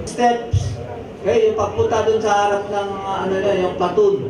Steps. Okay, yung pagpunta dun sa harap ng ano na, yung platoon.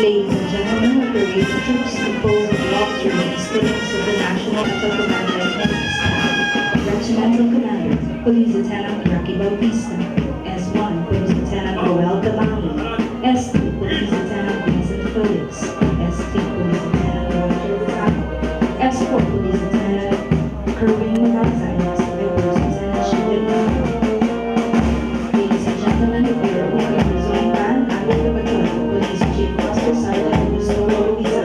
Ladies and gentlemen, the parade troops composed of the officer ministers of the National Commander and Regimental Commander, Police Lieutenant Rocky Bautista, S1, Police Lieutenant Roel Damani, S2, Police Lieutenant Vincent Felix, S3, Police Lieutenant Roger Rosado, S4, Police Lieutenant Kerwin Magaza, and S5, Police Lieutenant Shilin. Ladies and gentlemen, the Bureau of Representing Band under the baton of Police Chief Master Sergeant Gusto Luisa.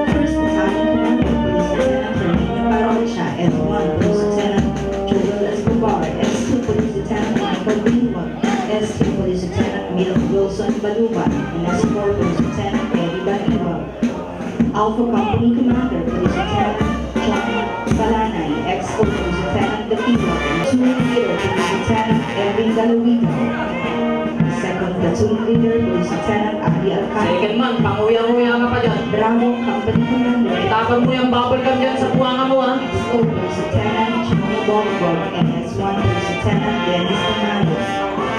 First Battalion Commander, Police Lieutenant Fernando Parolicha, S1, Police Lieutenant Joel Escobar, S2, Police Lieutenant Michael Greenwald, S3, Police Lieutenant Wilson Baluba, and S4, Police Lieutenant Eddie Baniwal. Alpha Company Commander, Police Lieutenant John Balanay, XO, Police Lieutenant Dapiwa, Platoon Leader, Police Lieutenant Edwin Galawito. Second Platoon Leader, Police Lieutenant Ali Alcantara. Second man, panguyang-uyang ka pa dyan. Bravo Company Commander, Itapan mo yung bubble gum dyan sa buwanga mo, ha? XO, Police Lieutenant Chino Bongbong, and S1, Police Lieutenant Dennis Fernando.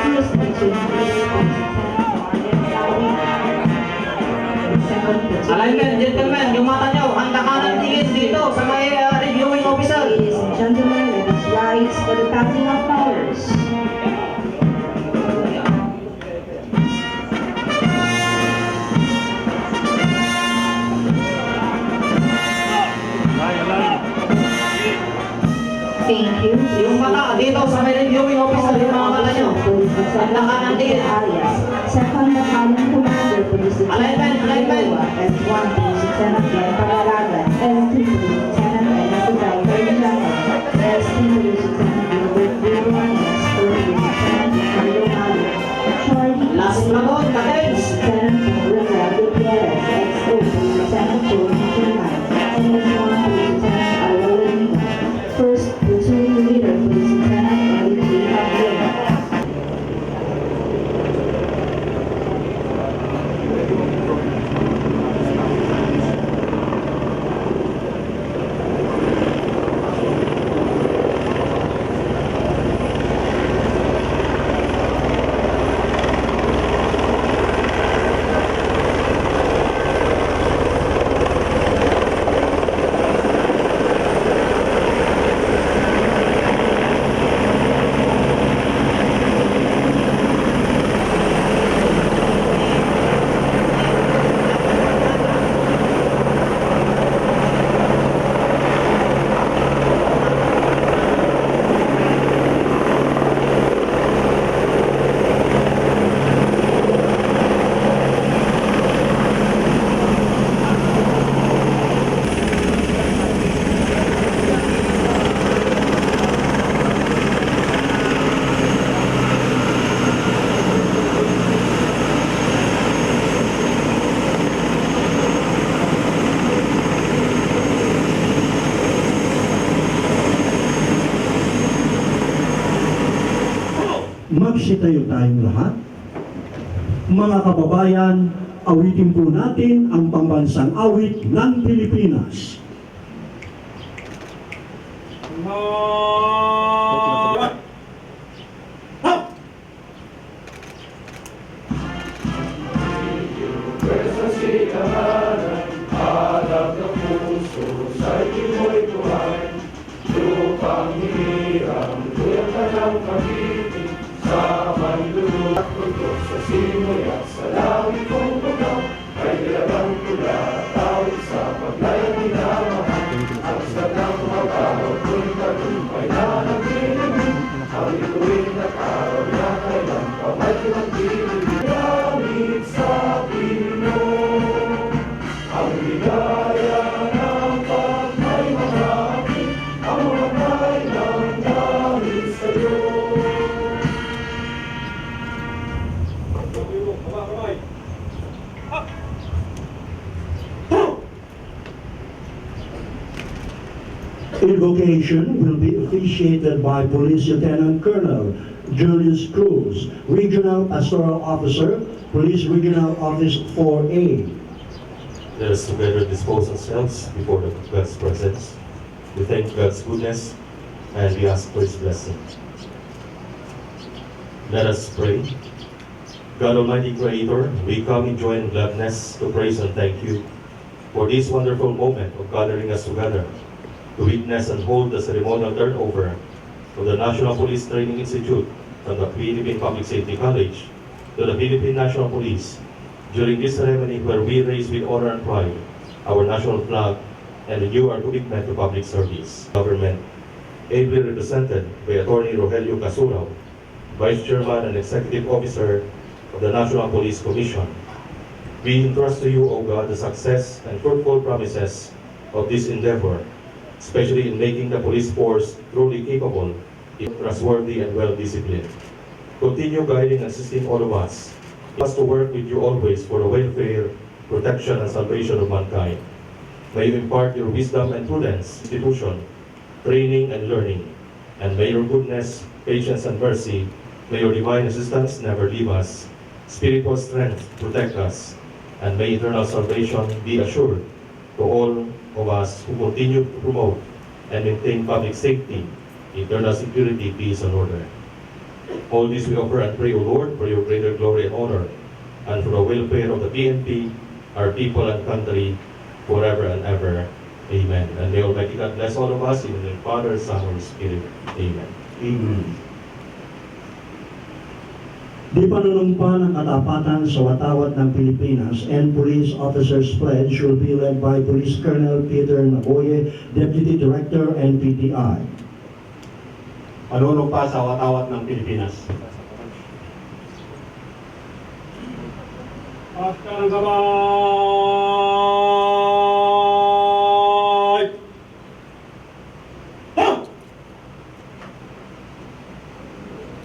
First Platoon Leader, Police Lieutenant Marlon Galawito. Second Platoon Alignment, Leader, gentlemen, yung mata nyo, handa ka ng tingin dito sa may reviewing officer. Ladies and gentlemen, let us rise for the passing of flowers. Thank you. Yung mata, dito sa may reviewing officer, yung mga mata nyo. Handa ka ng tingin. Second Battalion Commander, Police Alignment, alignment. S1, Police Lieutenant Glenn Pagalaga, S2, Police Lieutenant Enacudal Ferdinando, S3, Police Lieutenant Gilbert Villanueva, S4, Police Lieutenant Ricardo Malo, Charlie, Last platoon, cadets. Lieutenant Rafael Gutierrez, XO, Police Lieutenant Jordan German, and S1, Police Lieutenant Alvaro Lima. First Platoon Leader, Police Lieutenant Ellie J. Aguilera. Magsitayo tayong lahat. Mga kababayan, awitin po natin ang pambansang awit ng Pilipinas. Sa manlulog at sa simoy at sa langit kong bugaw ay nilagang tula, tawid sa paglayang minamahal ang sadang mabawat bayan ang pagmay marami, ang mamatay ng dahil sa Diyos. Invocation will be officiated by Police Lieutenant Colonel Julius Cruz, Regional Pastoral Officer, Police Regional Office 4A. Let us together dispose ourselves before God's presence. We thank God's goodness and we ask for His blessing. Let us pray. God Almighty Creator, we come in joy and gladness to praise and thank You for this wonderful moment of gathering us together to witness and hold the ceremonial turnover of the National Police Training Institute from the Philippine Public Safety College to the Philippine National Police. During this ceremony where we raise with honor and pride our national flag and renew our commitment to public service. Government, ably represented by Attorney Rogelio Casurao, Vice Chairman and Executive Officer of the National Police Commission. We entrust to You, O God, the success and fruitful promises of this endeavor, especially in making the police force truly capable, trustworthy, and well-disciplined. Continue guiding and assisting all of us to work with You always for the welfare, protection, and salvation of mankind. May You impart Your wisdom and prudence, institution, training and learning, and may Your goodness, patience, and mercy, may Your divine assistance never leave us, spiritual strength protect us, and may eternal salvation be assured to all of us who continue to promote and maintain public safety, internal security, peace, and order. All this we offer and pray, O Lord, for Your greater glory and honor, and for the welfare of the PNP, our people and country, forever and ever. Amen. And may Almighty God bless all of us in the name of the Father, Son, and Holy Spirit. Amen. Amen. Di panunumpa ng katapatan sa watawat ng Pilipinas and Police Officers Pledge will be led by Police Colonel Peter Naboye, Deputy Director, NPTI. Panunumpa sa watawat ng Pilipinas. Pagka ng gabay! Ha!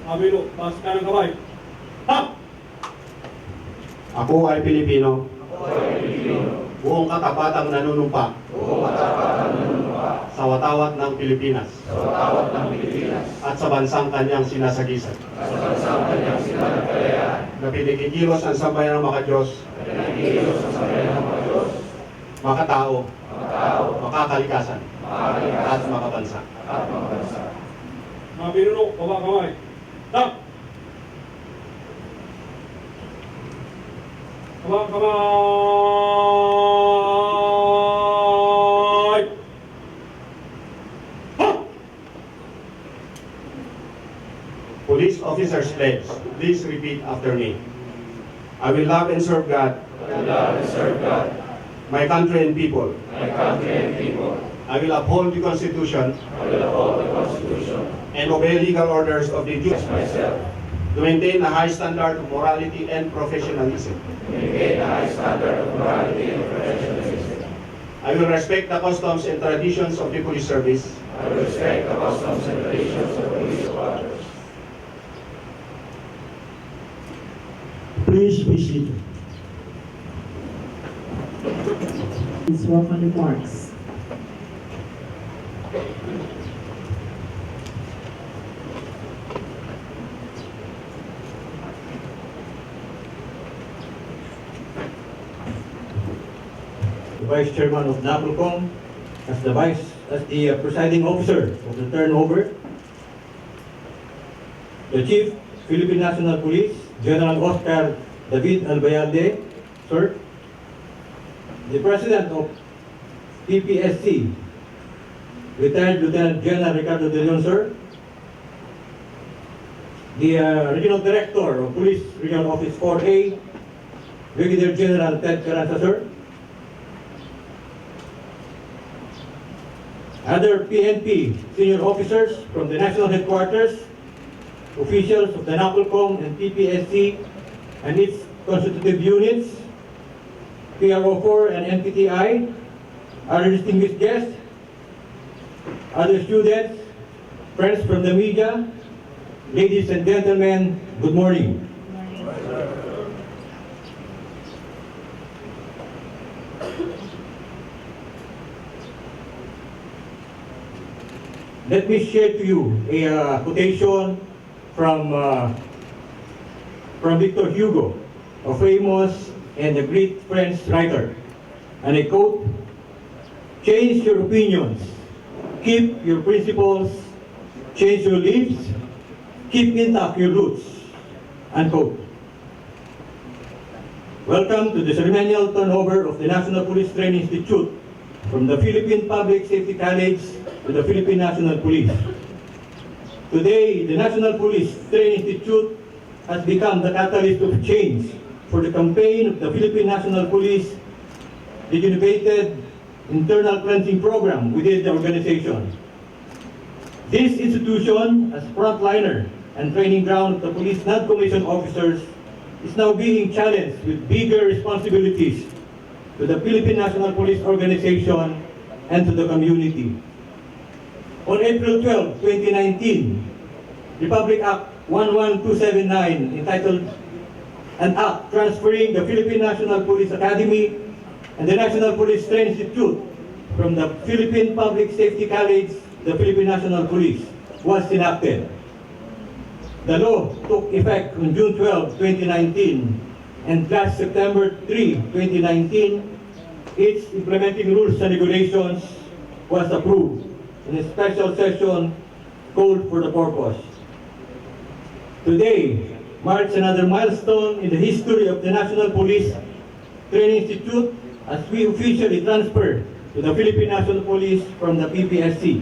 Abilo, pagka ng gabay! Ha! Ako ay Pilipino. Buong katapatang nanunumpa. Sa watawat ng Pilipinas. At sa bansang kanyang sinasagisan. Na pinikikilos ang sambayan ng Diyos. Makatao. Makakalikasan. At makabansa. Mga pinuno, baba kamay. Tap! Baba kamay! Ha! Police Officers Pledge. Please repeat after me. I will love and serve God. My country and people. I will uphold the Constitution. And obey legal orders of the duty. To maintain a high standard of morality and professionalism. I will respect the customs and traditions of the police service. Please be seated. His welcome remarks. The Vice Chairman of NAPOLCOM, as the presiding officer of the turnover, the Chief, Philippine National Police, General Oscar David Albayalde, sir, the President of PPSC, retired Lieutenant General Ricardo De Leon, sir, the Regional Director of Police Regional Office 4A, Brigadier General Ted Carranza, sir, other PNP senior officers from the National Headquarters, officials of the NAPOLCOM and PPSC and its constitutive units, PRO4 and NPTI, our distinguished guests, other students, friends from the media, ladies and gentlemen, good morning. Let me share to you a quotation from Victor Hugo, a famous and a great French writer. And I quote, "Change your opinions, keep your principles, change your lives, keep intact your roots." Unquote. Welcome to the ceremonial turnover of the National Police Training Institute from the Philippine Public Safety College to the Philippine National Police. Today, the National Police Training Institute has become the catalyst of change for the campaign of the Philippine National Police, the innovated internal cleansing program within the organization. This institution, as frontliner and training ground of the police non-commissioned officers, is now being challenged with bigger responsibilities to the Philippine National Police Organization and to the community. On April 12, 2019, Republic Act 11279, entitled an act transferring the Philippine National Police Academy and the National Police Training Institute from the Philippine Public Safety College to the Philippine National Police, was enacted. The law took effect on June 12, 2019, and last September 3, 2019, its implementing rules and regulations was approved in a special session called for the purpose. Today marks another milestone in the history of the National Police Training Institute as we officially transfer to the Philippine National Police from the PPSC.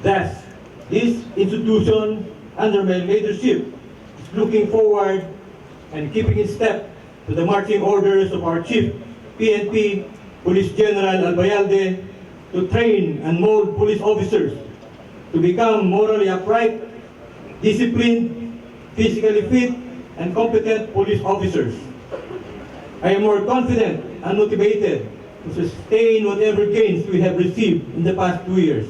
Thus, this institution, under my leadership, is looking forward and keeping in step to the marching orders of our Chief PNP, Police General Albayalde, to train and mold police officers to become morally upright, disciplined, physically fit, and competent police officers. I am more confident and motivated to sustain whatever gains we have received in the past 2 years.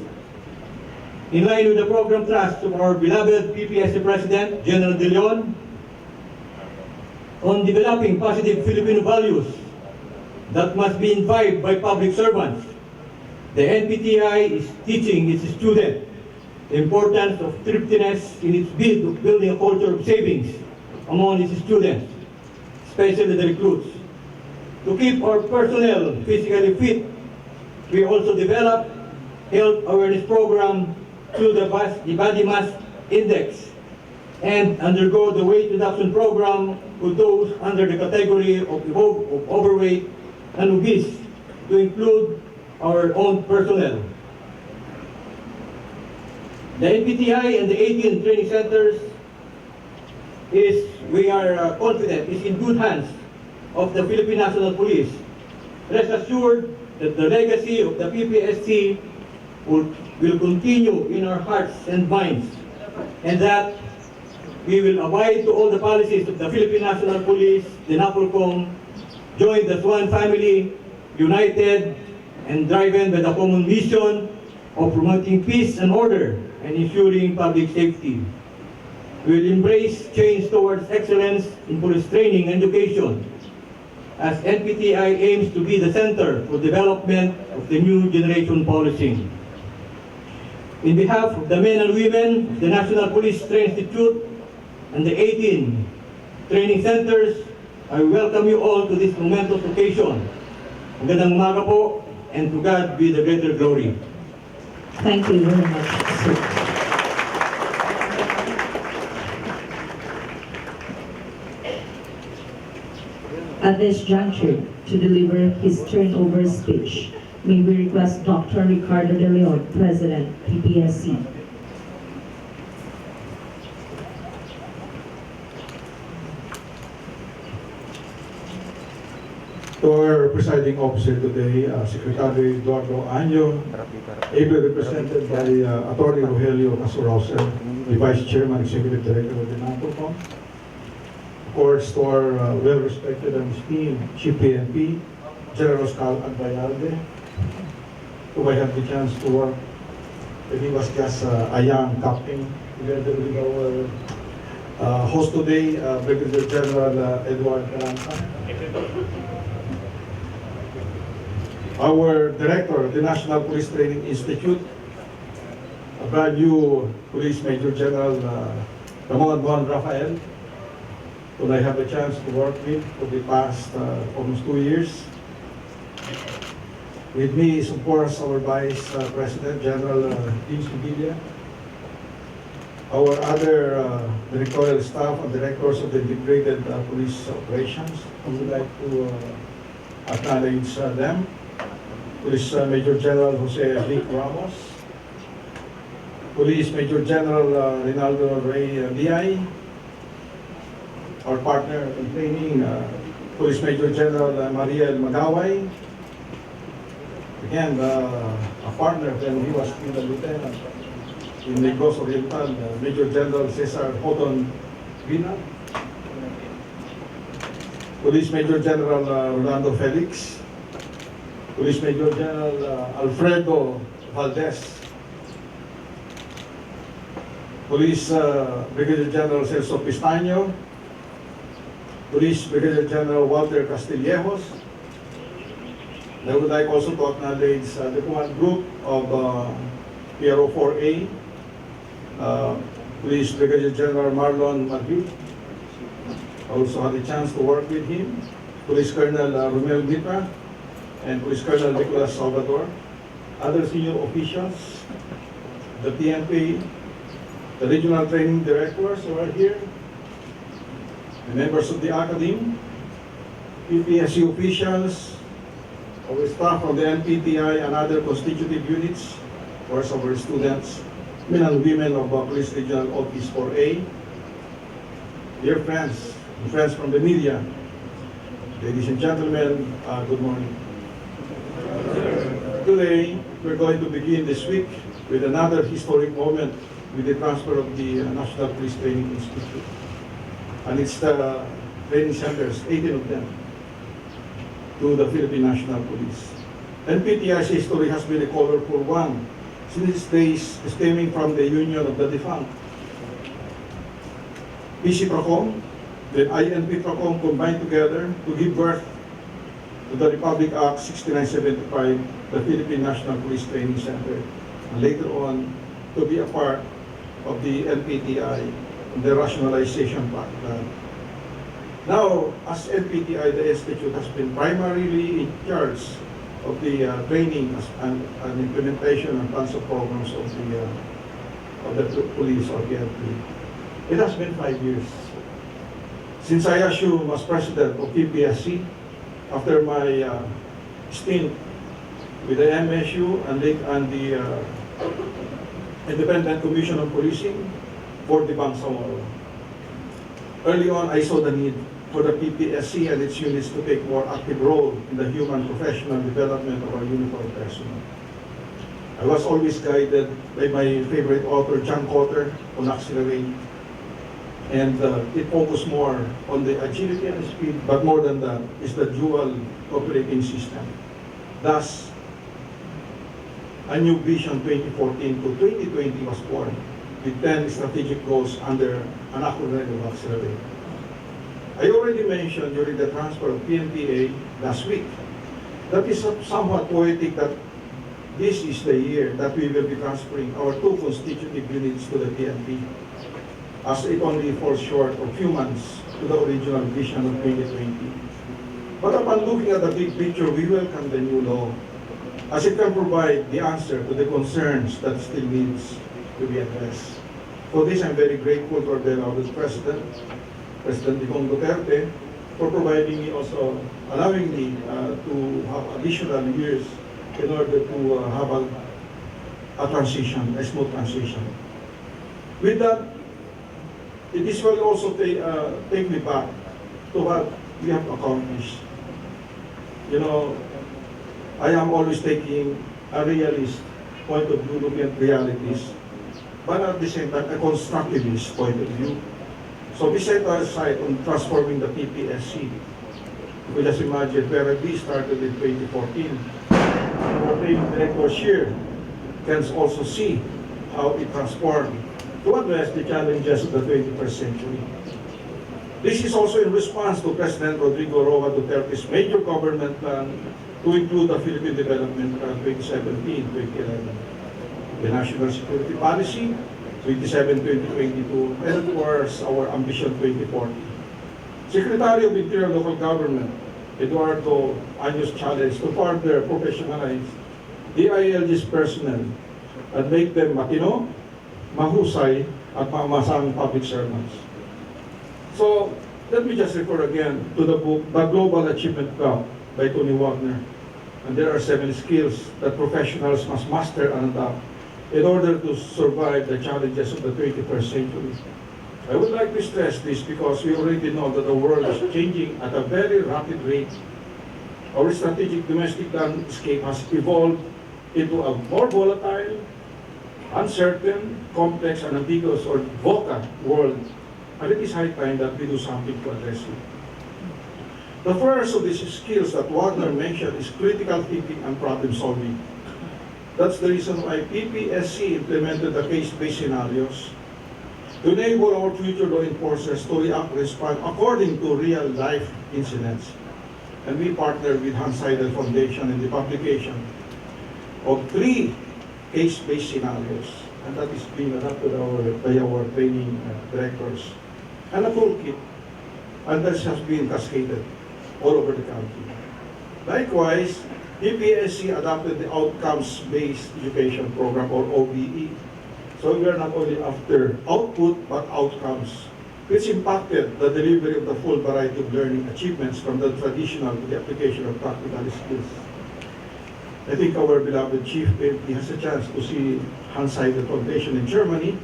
In line with the program thrust of our beloved PPSC President, General De Leon, on developing positive Filipino values that must be imbibed by public servants, the NPTI is teaching its students the importance of thriftiness in its bid of building a culture of savings among its students, especially the recruits. To keep our personnel physically fit, we also develop health awareness program through the body mass index and undergo the weight reduction program for those under the category of overweight and obese, to include our own personnel. The NPTI and the 18 training centers we are confident, is in good hands of the Philippine National Police. Rest assured that the legacy of the PPSC will continue in our hearts and minds, and that we will abide to all the policies of the Philippine National Police, the NAPOLCOM, joined as one family, united and driven by the common mission of promoting peace and order and ensuring public safety. We will embrace change towards excellence in police training and education, as NPTI aims to be the center for development of the new generation policing. In behalf of the men and women of the National Police Training Institute and the 18 training centers, I welcome you all to this momentous occasion. Magandang umaga po, and to God be the greater glory. Thank you very much, sir. At this juncture, to deliver his turnover speech, may we request Dr. Ricardo De Leon, President, PPSC. To our presiding officer today, Secretary Eduardo Año, ably represented by Attorney Rogelio Casorosel, the Vice Chairman, Executive Director of the NAPOLCOM. Of course, to our well-respected and esteemed Chief PNP, General Oscar Albayalde, who I had the chance to work when he was just a young captain, together with our host today, Brigadier General Edward Carranza. Our director of the National Police Training Institute, a brand new Police Major General Ramon Juan Rafael, whom I have a chance to work with for the past almost 2 years. With me is, of course, our Vice President, General James Padilla, our other directorial staff and directors of the integrated police operations. I would like to acknowledge them. Police Major General Jose Vic Ramos, Police Major General Rinaldo Ray Liay, our partner in training, Police Major General Mariel Magaway, again, a partner when he was still a lieutenant in Negros Oriental, Major General Cesar Hoton Vina, Police Major General Rolando Felix, Police Major General Alfredo Valdez, Police Brigadier General Celso Pistaño, Police Brigadier General Walter Castillejos. I would like also to acknowledge the command group of PRO 4A, Police Brigadier General Marlon Madrid. I also had a chance to work with him. Police Colonel Romel Mitra and Police Colonel Nicolas Salvador. Other senior officials, the PNP, the regional training directors who are here, the members of the Academy, PPSC officials, our staff from the NPTI and other constitutive units, of course our students, men and women of Police Regional Office 4A, dear friends and friends from the media, ladies and gentlemen, good morning. Today, we're going to begin this week with another historic moment with the transfer of the National Police Training Institute. And it's the training centers, 18 of them, to the Philippine National Police. NPTI's history has been a colorful one since its days stemming from the union of the defunct. PC Procom, the INP Procom combined together to give birth to the Republic Act 6975, the Philippine National Police Training Center, and later on to be a part of the NPTI, the rationalization plan. Now, as NPTI, the Institute has been primarily in charge of the training and implementation and plans of programs of the police or PNP. It has been 5 years since I assumed as president of PPSC after my stint with the MSU and the Independent Commission on Policing for the Bangsamoro. Early on, I saw the need for the PPSC and its units to take more active role in the human professional development of our uniformed personnel. I was always guided by my favorite author, John Cotter, on Accelerate, and it focused more on the agility and speed, but more than that is the dual operating system. Thus, a new vision 2014 to 2020 was born with 10 strategic goals under an acronym of Accelerate. I already mentioned during the transfer of PNPA last week that it's somewhat poetic that this is the year that we will be transferring our 2 constitutive units to the PNP, as it only falls short of few months to the original vision of 2020. But upon looking at the big picture, we welcome the new law, as it can provide the answer to the concerns that still needs to be addressed. For this, I'm very grateful to our beloved President Digong Duterte, for providing me also, allowing me to have additional years in order to have a transition, a smooth transition. With that, it is will also take me back to what we have accomplished. You know, I am always taking a realist point of view, looking at realities, but at the same time, a constructivist point of view. So we set aside on transforming the PPSC. We just imagine where we started in 2014. training directors here can also see how it transformed to address the challenges of the 21st century. This is also in response to President Rodrigo Roa Duterte's major government plan to include the Philippine Development Plan 2017-2011, the National Security Policy 2017-2022, and of course our Ambition 2040. Secretary of Interior Local Government Eduardo Anyo's challenge to further professionalize the ILG's personnel and make them matino, mahusay, at maamasang public servants. So, let me just refer again to the book, The Global Achievement Gap by Tony Wagner. And there are 7 skills that professionals must master and adapt in order to survive the challenges of the 21st century. I would like to stress this because we already know that the world is changing at a very rapid rate. Our strategic domestic landscape has evolved into a more volatile, uncertain, complex, and ambiguous or VUCA world. And it is high time that we do something to address it. The first of these skills that Wagner mentioned is critical thinking and problem solving. That's the reason why PPSC implemented the case-based scenarios to enable our future law enforcers to respond according to real-life incidents. And we partnered with Hans Seidel Foundation in the publication of 3 case-based scenarios, and that is being adopted by our training directors. And a toolkit, and this has been cascaded all over the country. Likewise, PPSC adopted the Outcomes-Based Education Program, or OBE. So we are not only after output, but outcomes, which impacted the delivery of the full variety of learning achievements from the traditional to the application of practical skills. I think our beloved Chief PNP has a chance to see Hans Seidel Foundation in Germany,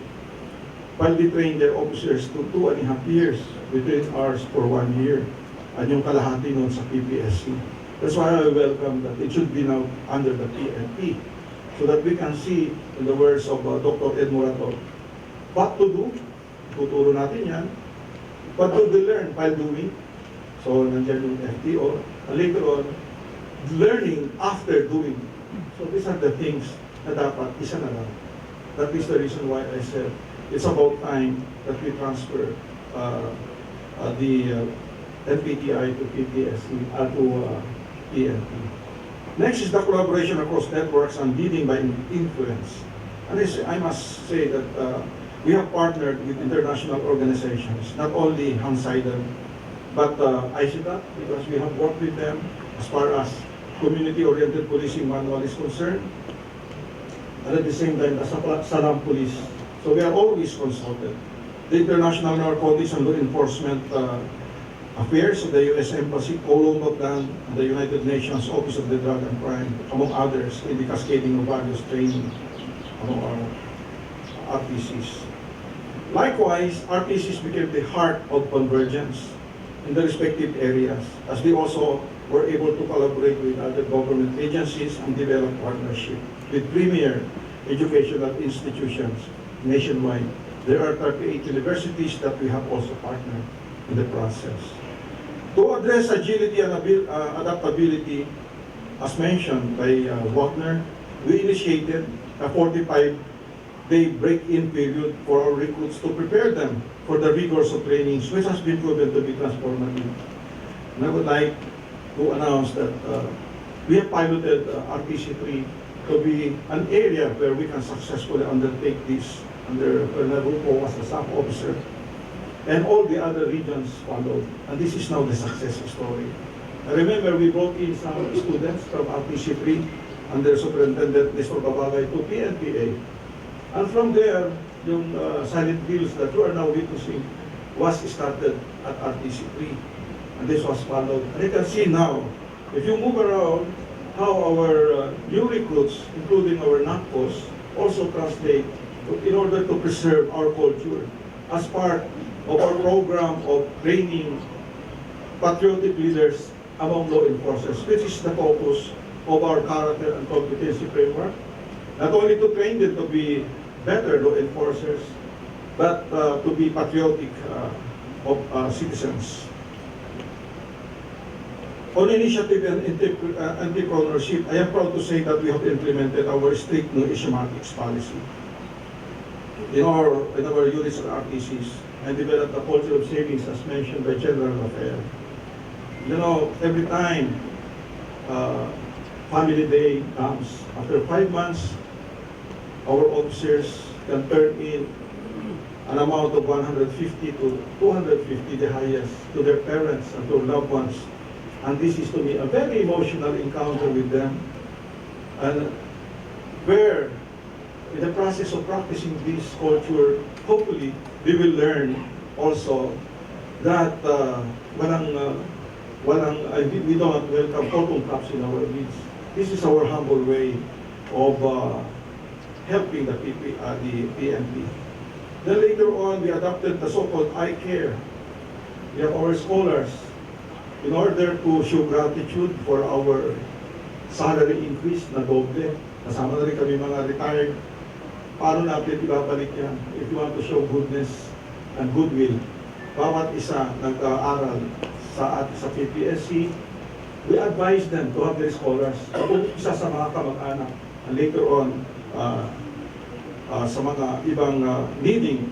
while they train their officers to 2.5 years, we train ours for 1 year, and yung kalahati nun sa PPSC. That's why I welcome that it should be now under the PNP, so that we can see, in the words of Dr. Ed Morato, what to do, tuturo natin yan, what do they learn while doing, so nandiyan yung FTO, and later on, learning after doing. So these are the things na dapat isa na lang. That is the reason why I said, it's about time that we transfer the NPTI to PPSC, to PNP. Next is the collaboration across networks and leading by influence. And I must say that we have partnered with international organizations, not only Hans Seidel, but ICITA, because we have worked with them as far as community-oriented policing manual is concerned, and at the same time, as a Salam Police. So we are always consulted. The International Narcotics and Law Enforcement Affairs of the U.S. Embassy, Colombo Plan, and the United Nations Office of the Drug and Crime, among others, in the cascading of various training among our RPCs. Likewise, RPCs became the heart of convergence in the respective areas, as they also were able to collaborate with other government agencies and develop partnership with premier educational institutions nationwide. There are 38 universities that we have also partnered in the process. To address agility and adaptability, as mentioned by Wagner, we initiated a 45-day break-in period for our recruits to prepare them for the rigors of trainings, which has been proven to be transformative. And I would like to announce that we have piloted RPC3 to be an area where we can successfully undertake this under Colonel Rupo as a staff officer, and all the other regions followed. And this is now the success story. I remember we brought in some students from RPC3 under Superintendent Nestor Babagay to PNPA. And from there, yung silent drills that you are now witnessing was started at RPC3. And this was followed. And you can see now, if you move around, how our new recruits, including our NACPOs, also translate in order to preserve our culture as part of our program of training patriotic leaders among law enforcers, which is the focus of our character and competency framework. Not only to train them to be better law enforcers, but to be patriotic of citizens. On initiative and entrepreneurship, I am proud to say that we have implemented our strict no Asiamatics policy in our units and RTCs and developed a culture of savings as mentioned by General Rafael. You know, every time Family Day comes, after 5 months, our officers can turn in an amount of 150 to 250, the highest, to their parents and to loved ones. And this is to me a very emotional encounter with them. And where, in the process of practicing this culture, hopefully, we will learn also that we don't welcome photo cups in our midst. This is our humble way of helping the PNP. Then later on, we adopted the so-called I Care. We have our scholars in order to show gratitude for our salary increase na doble. Kasama na rin kami mga retired. Paano natin ibabalik yan? If you want to show goodness and goodwill, bawat isa nag-aaral sa PPSC, we advise them to have their scholars. Isa sa mga kamag-anak, and later on, sa mga ibang needing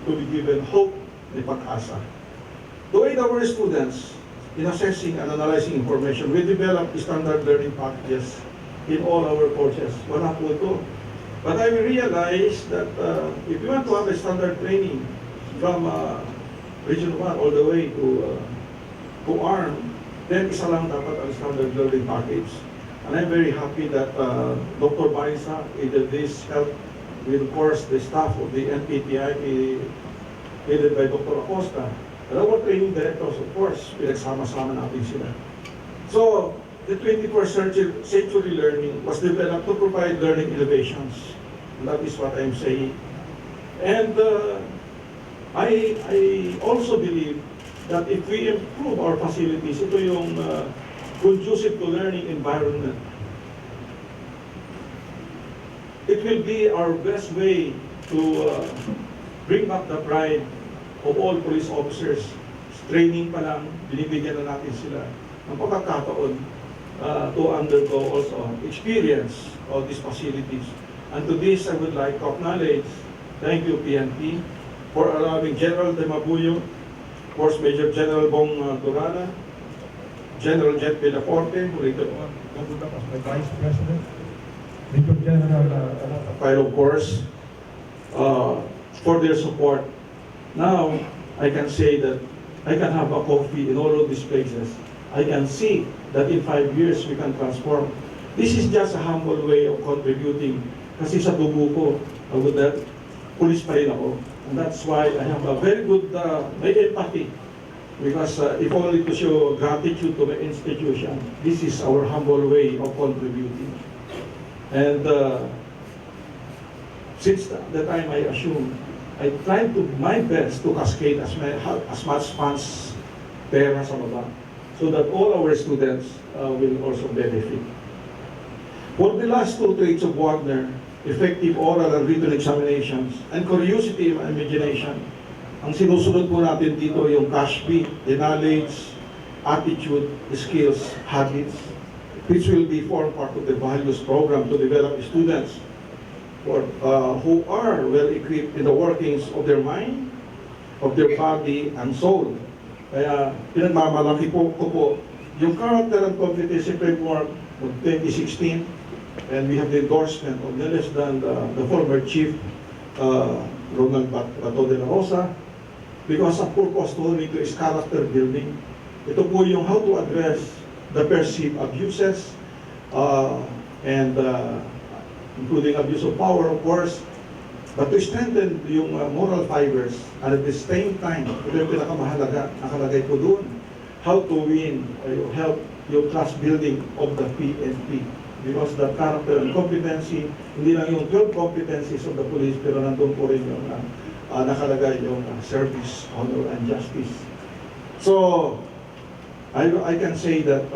to be given hope ni pag-asa. To aid our students in assessing and analyzing information, we develop standard learning packages in all our courses. Wala po ito. But I realize that if you want to have a standard training from Region 1 all the way to ARM, then isa lang dapat ang standard learning package. And I'm very happy that Dr. Baisa aided this help with, of course, the staff of the NPTI headed by Dr. Acosta. And our training directors, of course, pinagsama-sama natin sila. So, the 21st century learning was developed to provide learning innovations. And that is what I'm saying. And I also believe that if we improve our facilities, ito yung conducive to learning environment. It will be our best way to bring back the pride of all police officers. Training pa lang, binibigyan na natin sila ng pagkakataon to undergo also experience of these facilities. And to this, I would like to acknowledge, thank you PNP, for allowing General De Mabuyo, Force Major General Bong Durana, General Jet Villaforte, who later on ended up as my Vice President, Major General File, of course, for their support. Now, I can say that I can have a coffee in all of these places. I can see that in 5 years we can transform. This is just a humble way of contributing. Kasi sa dugo ko, with that, police pa rin ako. And that's why I have a very good may empathy. Because if only to show gratitude to my institution, this is our humble way of contributing. And since the time I assumed, I tried to my best to cascade as much funds pera sa baba, so that all our students will also benefit. For the last 2 traits of Wagner, effective oral and written examinations, and curiosity and imagination, ang sinusunod po natin dito yung CASB, the knowledge, attitude, skills, habits, which will be form part of the values program to develop students who are well equipped in the workings of their mind, of their body and soul. Kaya pinagmamalaki ko po yung Character and Competency Framework of 2016, and we have the endorsement of no less than the former Chief Ronald Bato de la Rosa, because ang purpose to nito is character building. Ito po yung how to address the perceived abuses and including abuse of power, of course, but to strengthen yung moral fibers, and at the same time, ito yung pinakamahalaga, nakalagay ko doon, how to win, help yung trust building of the PNP. Because the character and competency, hindi lang yung 12 competencies of the police, pero nandun po rin yung nakalagay yung service, honor, and justice. So, I can say that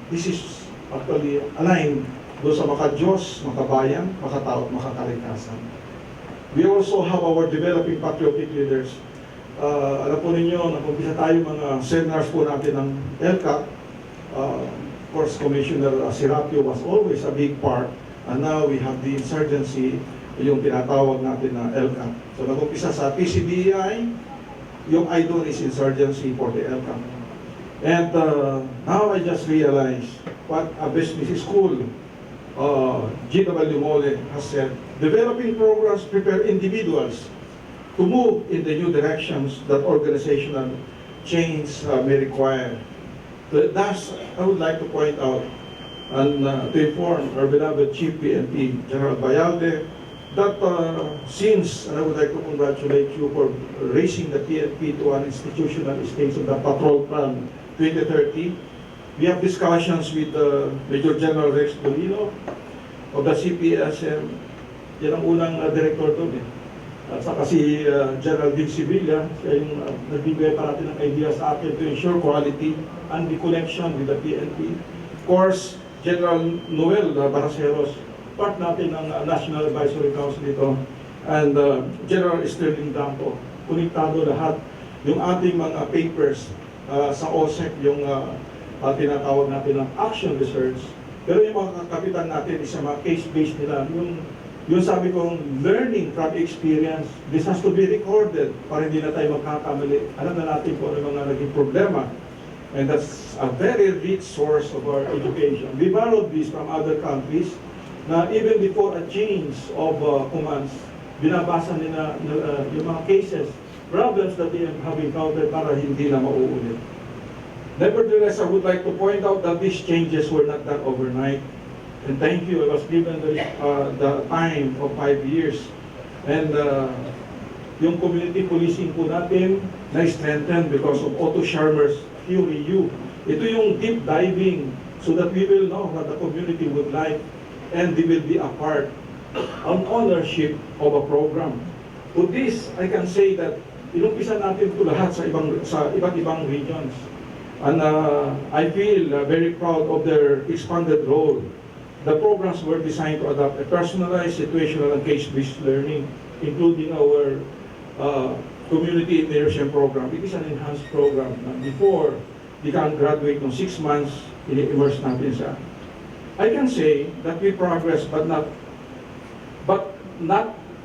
this is actually aligned doon sa maka-Diyos, makabayan, makatao, makakalikasan. We also have our developing patriotic leaders. Alam po ninyo, nag-umpisa tayo mga seminars po natin ng LCAP. Of course, Commissioner Serapio was always a big part, and now we have the insurgency, yung tinatawag natin na LCAP. So nag-umpisa sa PCBI, yung I doon is insurgency for the LCAP. And now I just realized what a business school, G.W. Mole has said, developing programs prepare individuals to move in the new directions that organizational change may require. Thus, I would like to point out and to inform our beloved Chief PNP, General Bayalde, that since, and I would like to congratulate you for raising the PNP to an institutional stage of the Patrol Plan 2030, we have discussions with Major General Rex Bolino of the CPSM. Yan ang unang director doon eh. At saka si General Din Sevilla, siya yung nagbibigay pa natin ng ideas sa akin to ensure quality and the connection with the PNP. Of course, General Noel Baraceros, part natin ng National Advisory Council dito, and General Sterling Dampo, konektado lahat. Yung ating mga papers sa OSEC, yung tinatawag natin ng action research. Pero yung mga kapitan natin is mga case-based nila. Yung sabi kong learning from experience, this has to be recorded para hindi na tayo magkakamali. Alam na natin kung ano mga naging problema. And that's a very rich source of our education. We borrowed this from other countries na even before a change of commands, binabasa nila yung mga cases, problems that they have encountered para hindi na mauulit. Nevertheless, I would like to point out that these changes were not done overnight. And thank you, I was given the time of 5 years. And yung community policing po natin na-strengthen because of Otto Scharmer's Fury U. Ito yung deep diving so that we will know what the community would like and they will be a part of ownership of a program. With this, I can say that inumpisa natin ito lahat sa iba't ibang regions. And I feel very proud of their expanded role. The programs were designed to adopt a personalized, situational, and case-based learning, including our community immersion program. It is an enhanced program. Before, they can graduate in 6 months, immerse natin siya. I can say that we progress, but not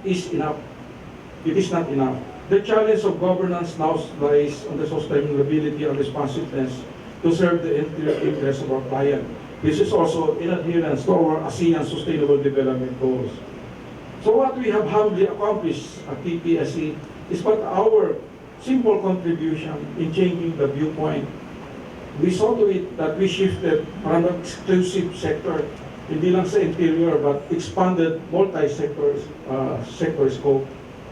is enough. It is not enough. The challenge of governance now lies on the sustainability and responsiveness to serve the interests of our client. This is also in adherence to our ASEAN Sustainable Development Goals. So what we have humbly accomplished at PPSC is but our simple contribution in changing the viewpoint. We saw to it that we shifted from an exclusive sector, hindi lang sa interior, but expanded multi-sector scope,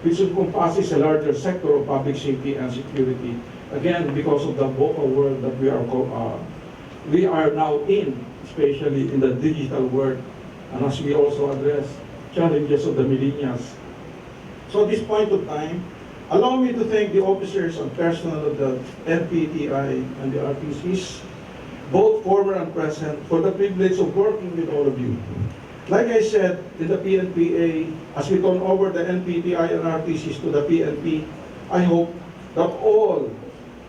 which encompasses a larger sector of public safety and security. Again, because of the vocal world that we are now in, especially in the digital world, and as we also address challenges of the millennials. So at this point of time, allow me to thank the officers and personnel of the NPTI and the RTCs, both former and present, for the privilege of working with all of you. Like I said, in the PNPA, as we turn over the NPTI and RTCs to the PNP, I hope that all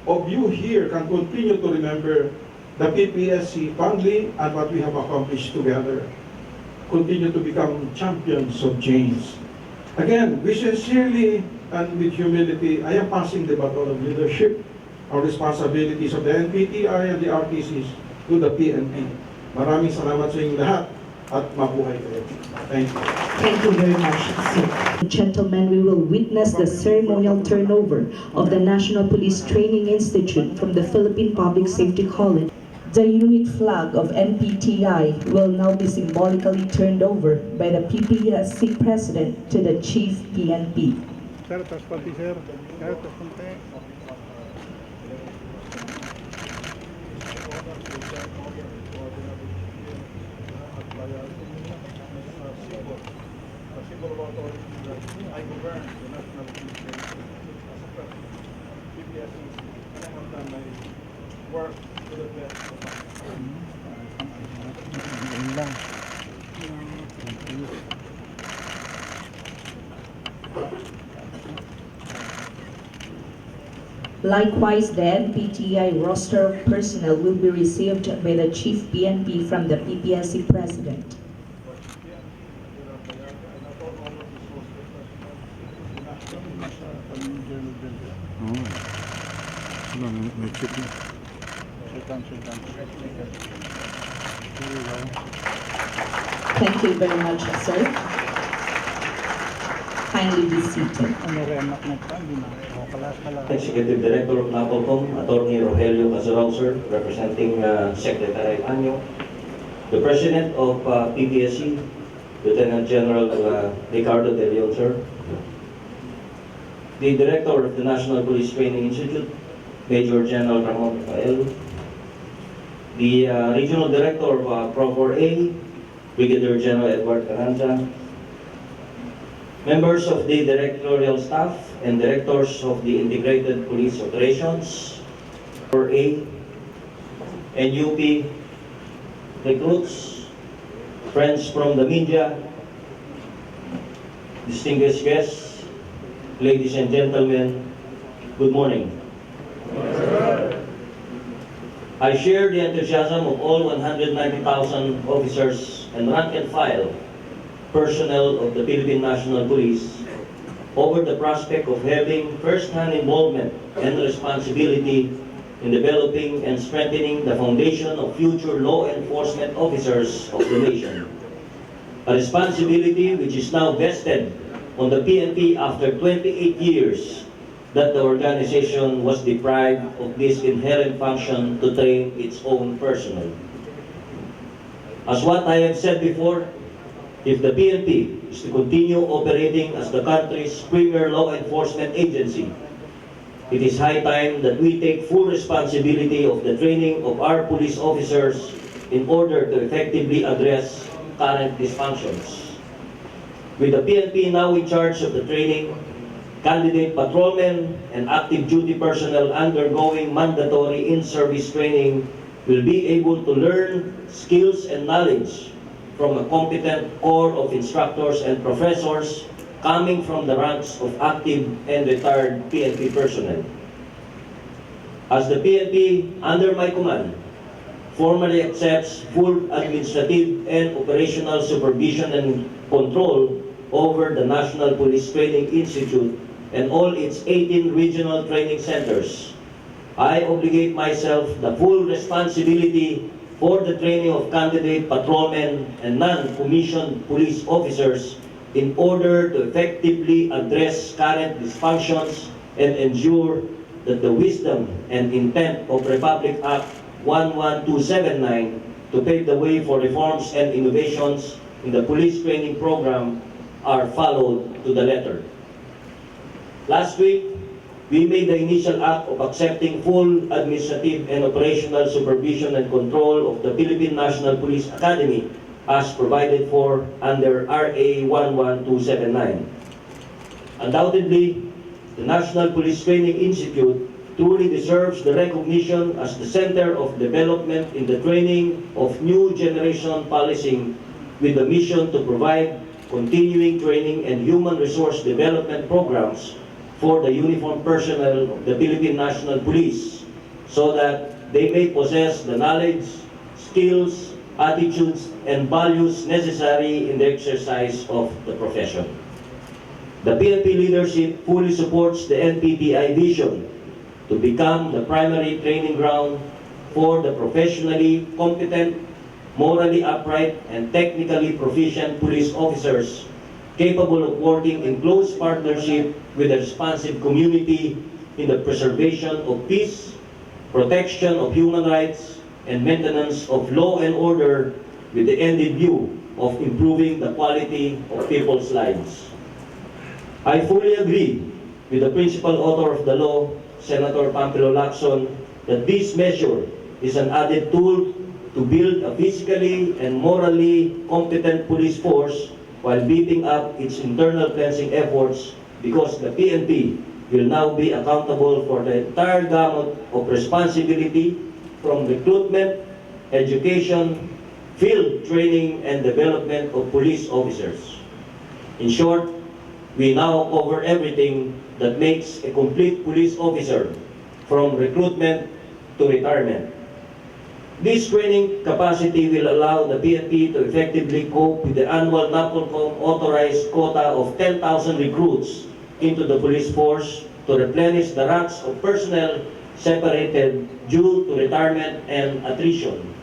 of you here can continue to remember the PPSC fondly and what we have accomplished together. Continue to become champions of change. Again, we sincerely and with humility, I am passing the baton of leadership, our responsibilities of the NPTI and the RTCs to the PNP. Maraming salamat sa inyong lahat at mabuhay kayo. Thank you. Thank you very much, sir. Gentlemen, we will witness the ceremonial turnover of the National Police Training Institute from the Philippine Public Safety College. The unit flag of NPTI will now be symbolically turned over by the PPSC President to the Chief PNP. Sir, tas pati sir. Sir, tas konti. I govern the National Police Service. PPSC, and I have done my work to the best of my Likewise, the NPTI roster of personnel will be received by the Chief PNP from the PPSC President. May chip na. Sultan. Here we go. Thank you very much, sir. Kindly be seated. Ano rin anak mo pa? Hindi na. Kalas. Executive Director of NAPOLCOM, Attorney Rogelio Casurao, sir, representing Secretary Anyo, the President of PPSC, Lieutenant General Ricardo De Leon, sir, the Director of the National Police Training Institute, Major General Ramon Rafael, the Regional Director of Pro-4A, Brigadier General Edward Carranza, members of the directorial staff and directors of the Integrated Police Operations, 4A, NUP, recruits, friends from the media, distinguished guests, ladies and gentlemen, good morning. I share the enthusiasm of all 190,000 officers and rank and file personnel of the Philippine National Police over the prospect of having first-hand involvement and responsibility in developing and strengthening the foundation of future law enforcement officers of the nation. A responsibility which is now vested on the PNP after 28 years that the organization was deprived of this inherent function to train its own personnel. As what I have said before, if the PNP is to continue operating as the country's premier law enforcement agency, it is high time that we take full responsibility of the training of our police officers in order to effectively address current dysfunctions. With the PNP now in charge of the training, candidate patrolmen and active duty personnel undergoing mandatory in-service training will be able to learn skills and knowledge from a competent corps of instructors and professors coming from the ranks of active and retired PNP personnel. As the PNP, under my command, formally accepts full administrative and operational supervision and control over the National Police Training Institute and all its 18 regional training centers, I obligate myself the full responsibility for the training of candidate patrolmen and non-commissioned police officers in order to effectively address current dysfunctions and ensure that the wisdom and intent of Republic Act 11279 to pave the way for reforms and innovations in the police training program are followed to the letter. Last week, we made the initial act of accepting full administrative and operational supervision and control of the Philippine National Police Academy as provided for under RA 11279. Undoubtedly, the National Police Training Institute truly deserves the recognition as the center of development in the training of new generation policing with the mission to provide continuing training and human resource development programs for the uniformed personnel of the Philippine National Police so that they may possess the knowledge, skills, attitudes, and values necessary in the exercise of the profession. The PNP leadership fully supports the NPTI vision to become the primary training ground for the professionally competent, morally upright, and technically proficient police officers capable of working in close partnership with the responsive community in the preservation of peace, protection of human rights, and maintenance of law and order with the ended view of improving the quality of people's lives. I fully agree with the principal author of the law, Senator Pampilo Lacson, that this measure is an added tool to build a physically and morally competent police force while beefing up its internal cleansing efforts because the PNP will now be accountable for the entire gamut of responsibility from recruitment, education, field training, and development of police officers. In short, we now cover everything that makes a complete police officer from recruitment to retirement. This training capacity will allow the PNP to effectively cope with the annual NAPOLCOM authorized quota of 10,000 recruits into the police force to replenish the ranks of personnel separated due to retirement and attrition.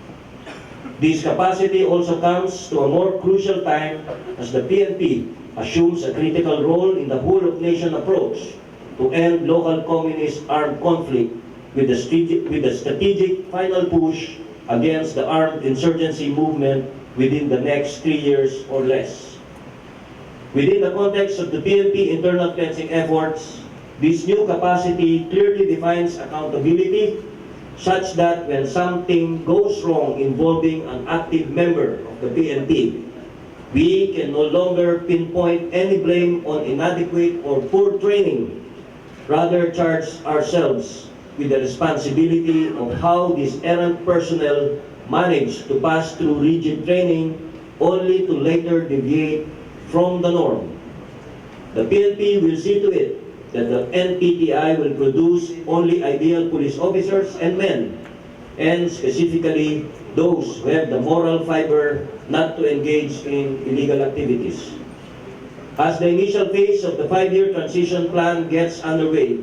This capacity also comes to a more crucial time as the PNP assumes a critical role in the whole-of-nation approach to end local communist armed conflict with the strategic final push against the armed insurgency movement within the next 3 years or less. Within the context of the PNP internal cleansing efforts, this new capacity clearly defines accountability such that when something goes wrong involving an active member of the PNP, we can no longer pinpoint any blame on inadequate or poor training, rather charge ourselves with the responsibility of how these errant personnel managed to pass through rigid training only to later deviate from the norm. The PNP will see to it that the NPTI will produce only ideal police officers and men, and specifically those who have the moral fiber not to engage in illegal activities. As the initial phase of the 5-year transition plan gets underway,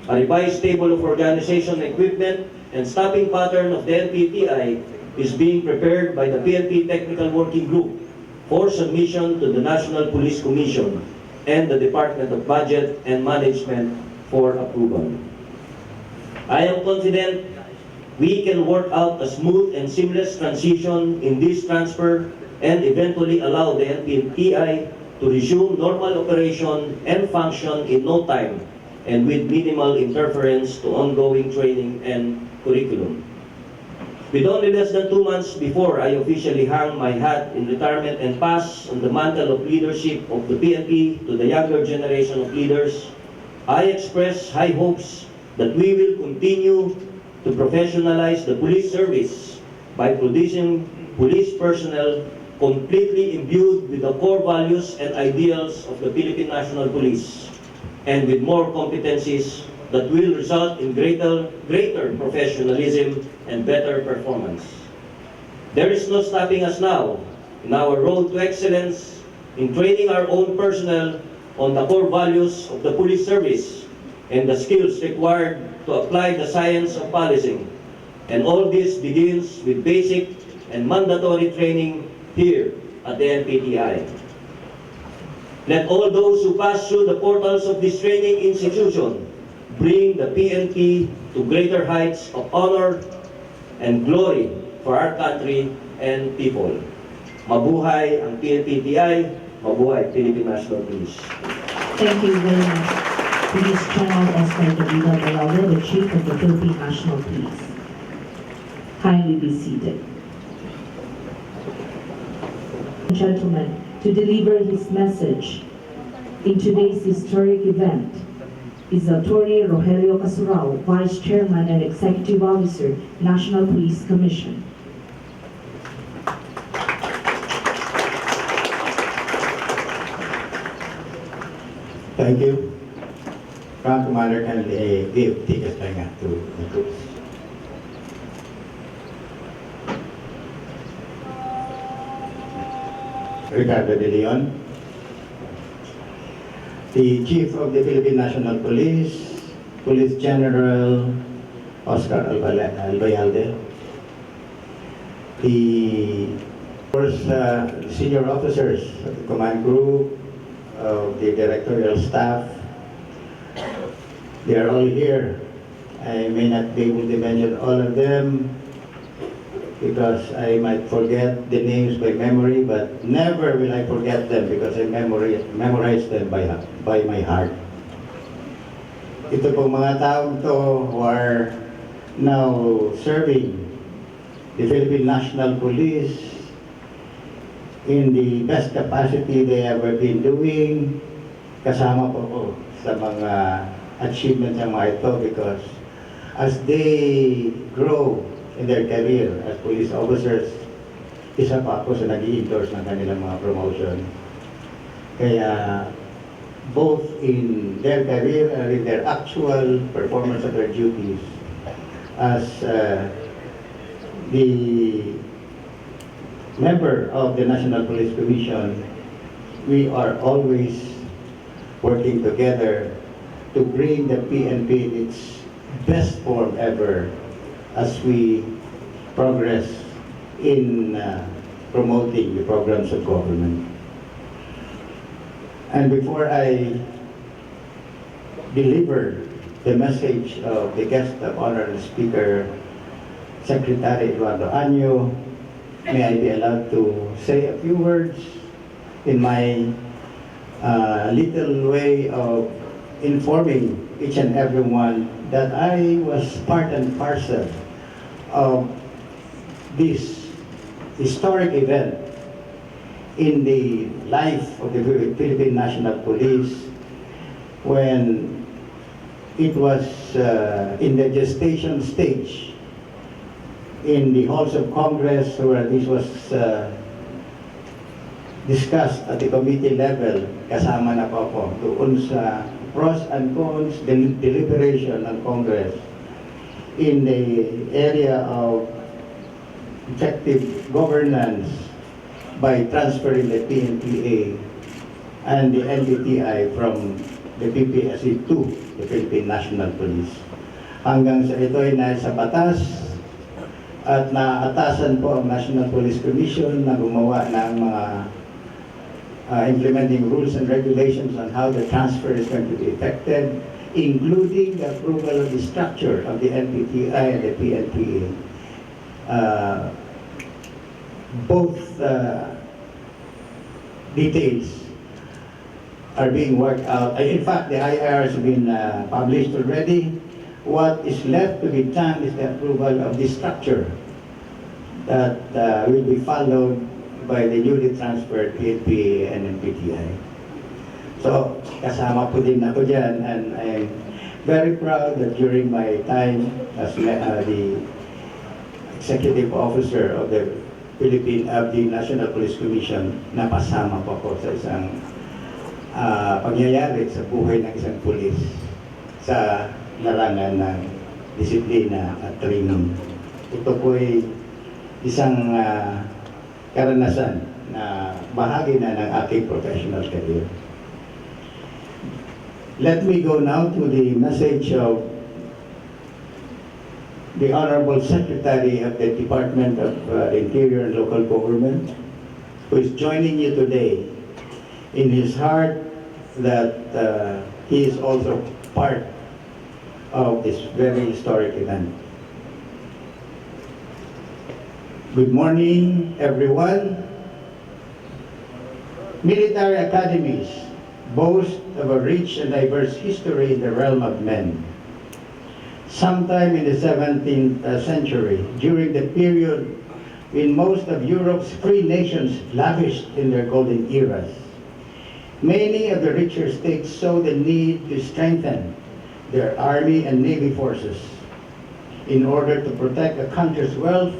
a revised table of organization, equipment, and staffing pattern of the NPTI is being prepared by the PNP Technical Working Group for submission to the National Police Commission and the Department of Budget and Management for approval. I am confident we can work out a smooth and seamless transition in this transfer and eventually allow the NPTI to resume normal operation and function in no time and with minimal interference to ongoing training and curriculum. With only less than 2 months before I officially hang my hat in retirement and pass on the mantle of leadership of the PNP to the younger generation of leaders, I express high hopes that we will continue to professionalize the police service by producing police personnel completely imbued with the core values and ideals of the Philippine National Police and with more competencies that will result in greater professionalism and better performance. There is no stopping us now in our road to excellence in training our own personnel on the core values of the police service and the skills required to apply the science of policing. And all this begins with basic and mandatory training here at the NPTI. Let all those who pass through the portals of this training institution bring the PNP to greater heights of honor and glory for our country and people. Mabuhay ang PNPTI, mabuhay Philippine National Police. Thank you very much, Police General Oscar David Albayalde, the Chief of the Philippine National Police. Kindly be seated. Gentlemen, to deliver his message in today's historic event is Attorney Rogelio Casurao, Vice Chairman and Executive Officer, National Police Commission. Thank you. Frank Commander can give tickets to the troops. Ricardo de Leon, the Chief of the Philippine National Police, Police General Oscar Albayalde, the senior officers of the command group, of the directorial staff, they are all here. I may not be able to mention all of them because I might forget the names by memory, but never will I forget them because I memorize them by my heart. Ito pong mga taong to who are now serving the Philippine National Police in the best capacity they ever been doing. Kasama po ko sa mga achievements ng mga ito because as they grow in their career as police officers, isa pa ako sa nag-i-endorse ng kanilang mga promotion. Kaya both in their career and in their actual performance of their duties as the member of the National Police Commission. We are always working together to bring the PNP in its best form ever as we progress in promoting the programs of government. And before I deliver the message of the guest of honor and speaker, Secretary Eduardo Año, may I be allowed to say a few words in my little way of informing each and everyone that I was part and parcel of this historic event in the life of the Philippine National Police when it was in the gestation stage in the halls of Congress, where this was discussed at the committee level. Kasama na po ako doon sa pros and cons deliberation ng Congress in the area of effective governance by transferring the PNPA and the NPTI from the PPSC to the Philippine National Police. Hanggang sa ito ay nasa batas at naatasan po ang National Police Commission na gumawa ng mga implementing rules and regulations on how the transfer is going to be effected, including the approval of the structure of the NPTI and the PNPA. Both details are being worked out. In fact, the IR has been published already. What is left to be done is the approval of the structure that will be followed by the newly transferred PNP and NPTI. So, kasama po din ako dyan, and I'm very proud that during my time as the executive officer of the National Police Commission, napasama po ako sa isang pangyayari sa buhay ng isang pulis sa larangan ng disiplina at training. Ito po ay isang karanasan na bahagi na ng aking professional career. Let me go now to the message of the Honorable Secretary of the Department of Interior and Local Government, who is joining you today in his heart that he is also part of this very historic event. Good morning, everyone. Military academies boast of a rich and diverse history in the realm of men. Sometime in the 17th century, during the period when most of Europe's free nations lavished in their golden eras, many of the richer states saw the need to strengthen their army and navy forces in order to protect the country's wealth.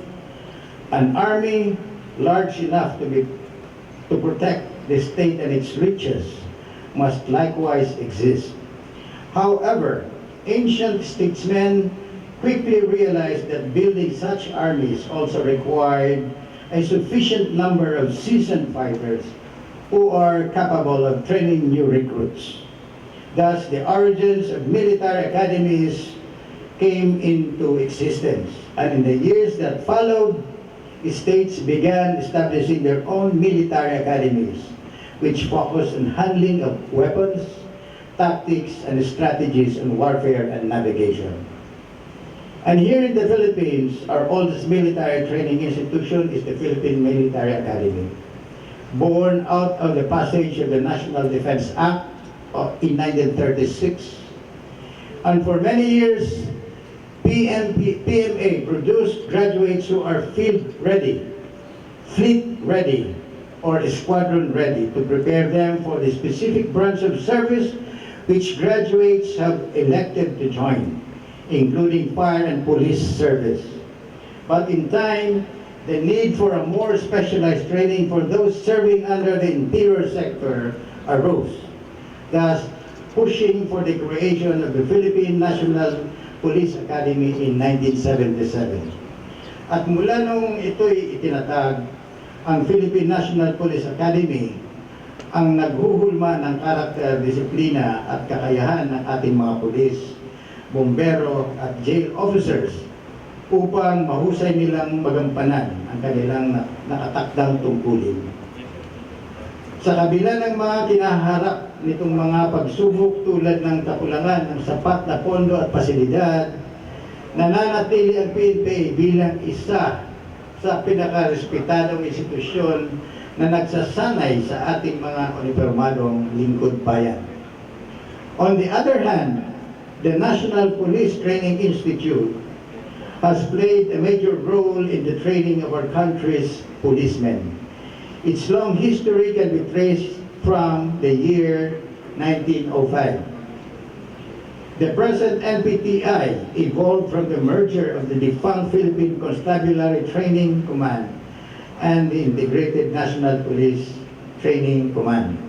An army large enough to protect the state and its riches must likewise exist. However, ancient statesmen quickly realized that building such armies also required a sufficient number of seasoned fighters who are capable of training new recruits. Thus, the origins of military academies came into existence, and in the years that followed, states began establishing their own military academies, which focused on handling of weapons, tactics, and strategies in warfare and navigation. And here in the Philippines, our oldest military training institution is the Philippine Military Academy, born out of the passage of the National Defense Act in 1936. And for many years, PMA produced graduates who are field ready, fleet ready, or squadron ready to prepare them for the specific branch of service which graduates have elected to join, including fire and police service. But in time, the need for a more specialized training for those serving under the interior sector arose. thus pushing for the creation of the Philippine National Police Academy in 1977. At mula nung ito'y itinatag, ang Philippine National Police Academy ang naghuhulma ng karakter, disiplina at kakayahan ng ating mga pulis, bombero at jail officers upang mahusay nilang magampanan ang kanilang nakatakdang tungkulin. Sa kabila ng mga kinaharap nitong mga pagsubok tulad ng kakulangan ng sapat na pondo at pasilidad, nananatili ang PNP bilang isa sa pinakarespetadong institusyon na nagsasanay sa ating mga uniformadong lingkod bayan. On the other hand, the National Police Training Institute has played a major role in the training of our country's policemen. Its long history can be traced from the year 1905. The present NPTI evolved from the merger of the defunct Philippine Constabulary Training Command and the Integrated National Police Training Command.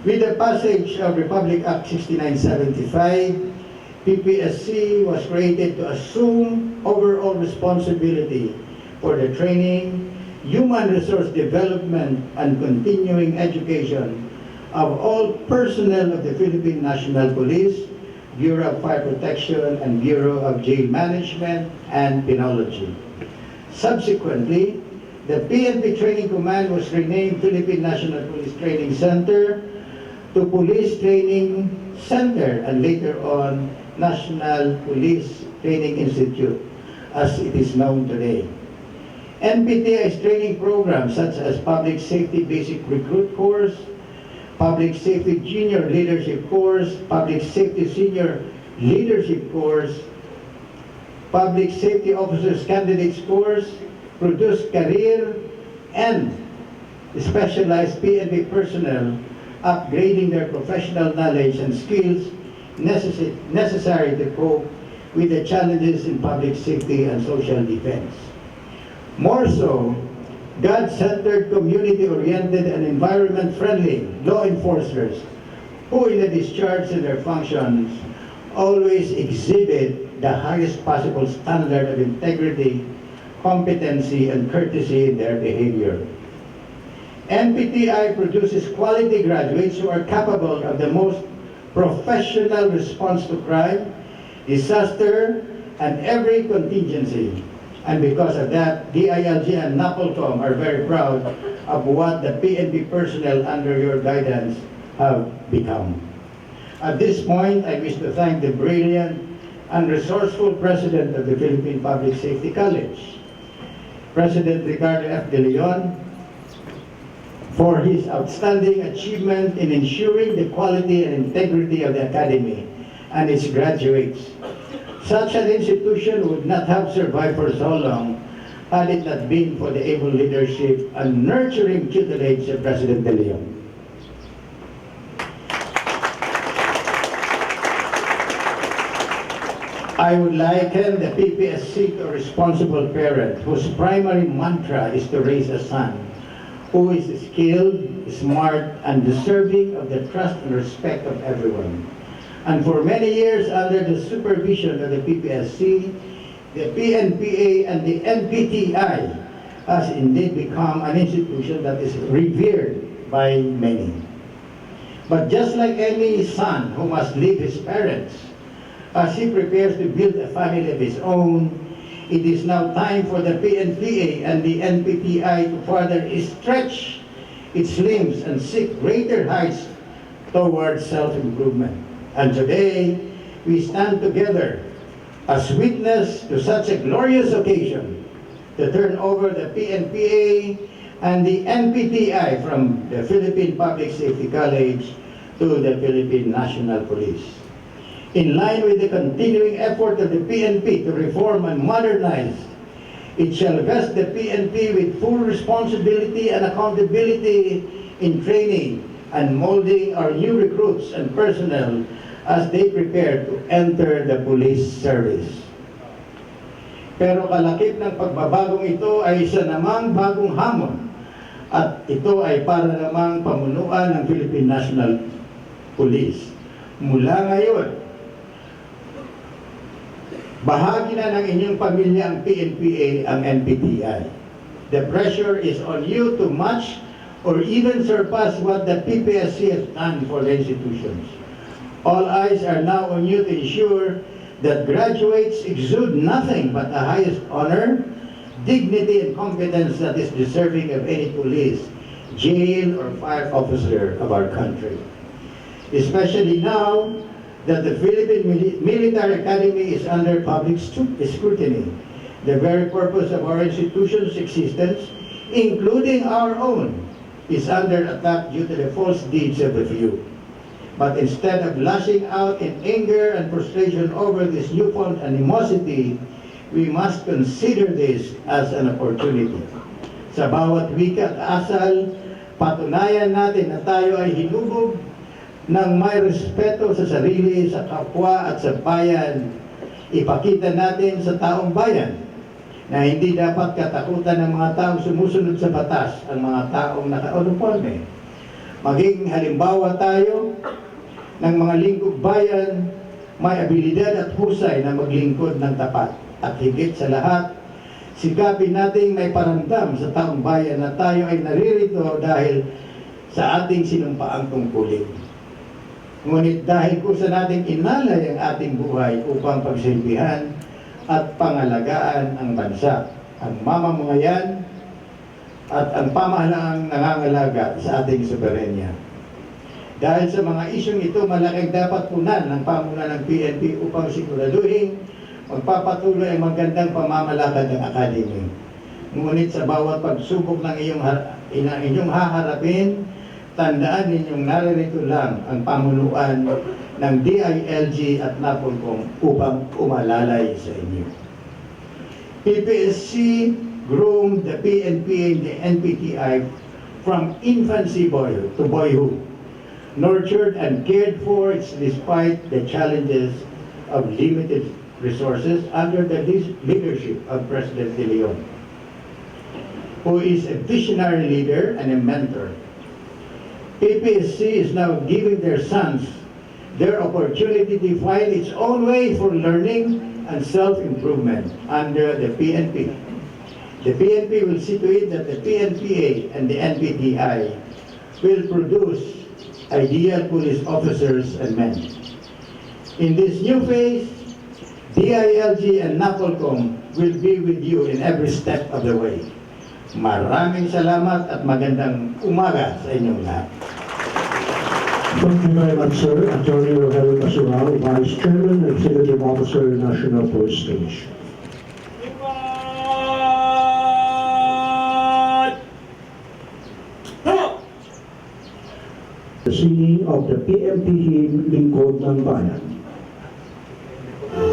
With the passage of Republic Act 6975, PPSC was created to assume overall responsibility for the training, human resource development, and continuing education of all personnel of the Philippine National Police, Bureau of Fire Protection, and Bureau of Jail Management and Penology. Subsequently, the PNP Training Command was renamed Philippine National Police Training Center to Police Training Center and later on National Police Training Institute, as it is known today. NPTI's training programs such as Public Safety Basic Recruit Course, Public Safety Junior Leadership Course, Public Safety Senior Leadership Course, Public Safety Officers Candidates Course, produce career and specialized PNP personnel, upgrading their professional knowledge and skills necessary to cope with the challenges in public safety and social defense. More so, God-centered, community-oriented, and environment-friendly law enforcers who, in the discharge of their functions, always exhibit the highest possible standard of integrity, competency, and courtesy in their behavior. NPTI produces quality graduates who are capable of the most professional response to crime, disaster, and every contingency. And because of that, DILG and NAPOLCOM are very proud of what the PNP personnel under your guidance have become. At this point, I wish to thank the brilliant and resourceful President of the Philippine Public Safety College, President Ricardo F. De Leon, for his outstanding achievement in ensuring the quality and integrity of the Academy and its graduates. Such an institution would not have survived for so long had it not been for the able leadership and nurturing tutelage of President De Leon. I would liken the PPSC to a responsible parent whose primary mantra is to raise a son who is skilled, smart, and deserving of the trust and respect of everyone. And for many years, under the supervision of the PPSC, the PNPA and the NPTI has indeed become an institution that is revered by many. But just like any son who must leave his parents, as he prepares to build a family of his own, it is now time for the PNPA and the NPTI to further stretch its limbs and seek greater heights towards self-improvement. And today, we stand together as witness to such a glorious occasion to turn over the PNPA and the NPTI from the Philippine Public Safety College to the Philippine National Police. In line with the continuing effort of the PNP to reform and modernize, it shall vest the PNP with full responsibility and accountability in training and molding our new recruits and personnel as they prepare to enter the police service. Pero kalakip ng pagbabagong ito ay isa namang bagong hamon at ito ay para namang pamunuan ng Philippine National Police. Mula ngayon, bahagi na ng inyong pamilya ang PNPA, ang NPTI. The pressure is on you to match or even surpass what the PPSC has done for the institutions. All eyes are now on you to ensure that graduates exude nothing but the highest honor, dignity, and competence that is deserving of any police, jail, or fire officer of our country. Especially now that the Philippine Military Academy is under public scrutiny. The very purpose of our institution's existence, including our own, is under attack due to the false deeds of a few. But instead of lashing out in anger and frustration over this newfound animosity, we must consider this as an opportunity. Sa bawat wika at asal, patunayan natin na tayo ay hinubog ng may respeto sa sarili, sa kapwa at sa bayan. Ipakita natin sa taong bayan na hindi dapat katakutan ng mga taong sumusunod sa batas, ang mga taong naka-uniforme. Maging halimbawa tayo ng mga lingkod bayan, may abilidad at husay na maglingkod ng tapat. At higit sa lahat, sikapin nating may paramdam sa taong bayan na tayo ay naririto dahil sa ating sinumpaang tungkulin. Ngunit dahil kung sa nating inalay ang ating buhay upang pagsilbihan at pangalagaan ang bansa, ang mamamayan at ang pamahalaang nangangalaga sa ating soberenya. Dahil sa mga isyong ito, malaking dapat punan ng pamunan ng PNP upang siguraduhin magpapatuloy ang magandang pamamalakad ng Academy. Ngunit sa bawat pagsubok ng inyong haharapin, tandaan ninyong naririto lang ang pamunuan ng DILG at NAPOLCOM upang umalalay sa inyo. PPSC groomed the PNP and the NPTI from infancy to boyhood, nurtured and cared for despite the challenges of limited resources under the leadership of President De Leon, who is a visionary leader and a mentor. PPSC is now giving their sons their opportunity to find its own way for learning and self-improvement under the PNP. The PNP will see to it that the PNPA and the NPTI will produce ideal police officers and men. In this new phase, DILG and NAPOLCOM will be with you in every step of the way. Maraming salamat at magandang umaga sa inyong lahat. Thank you very much, sir. Attorney Rogelio Casural, Vice Chairman, Executive Officer, National Police Station. The singing of the PNP hymn, Lingkod ng Bayan. Sa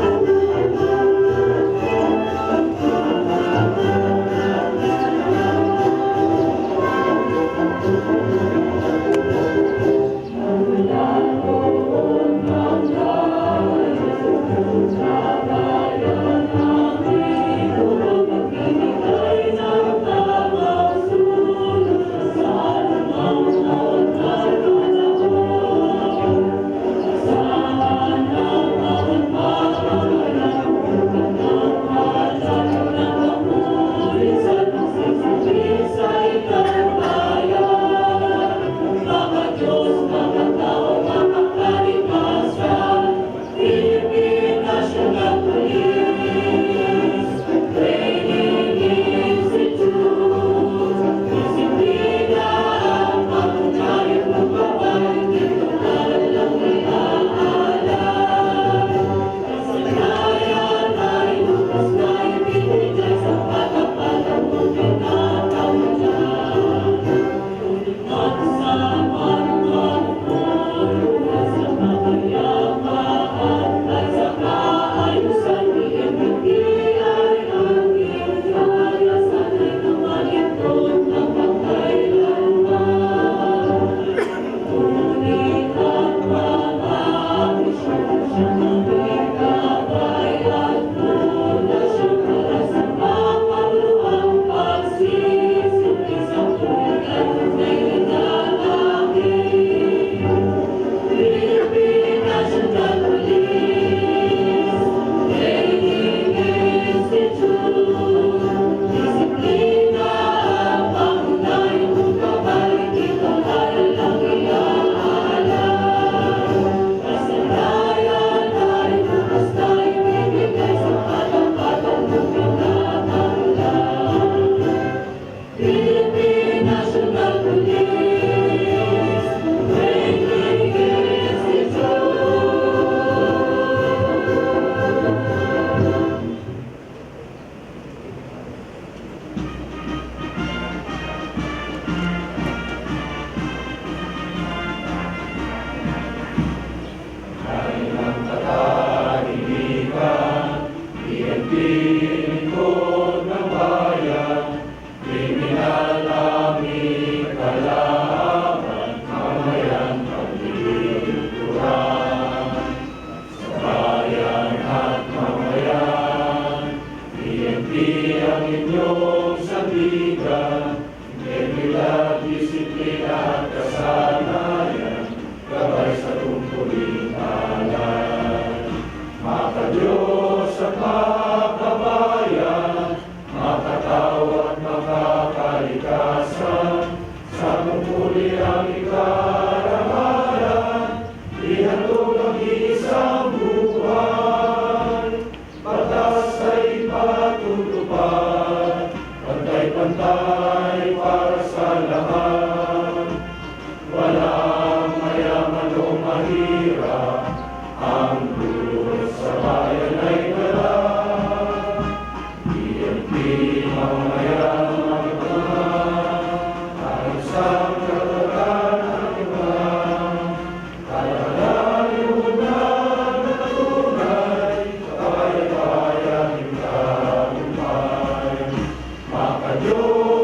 Diyos.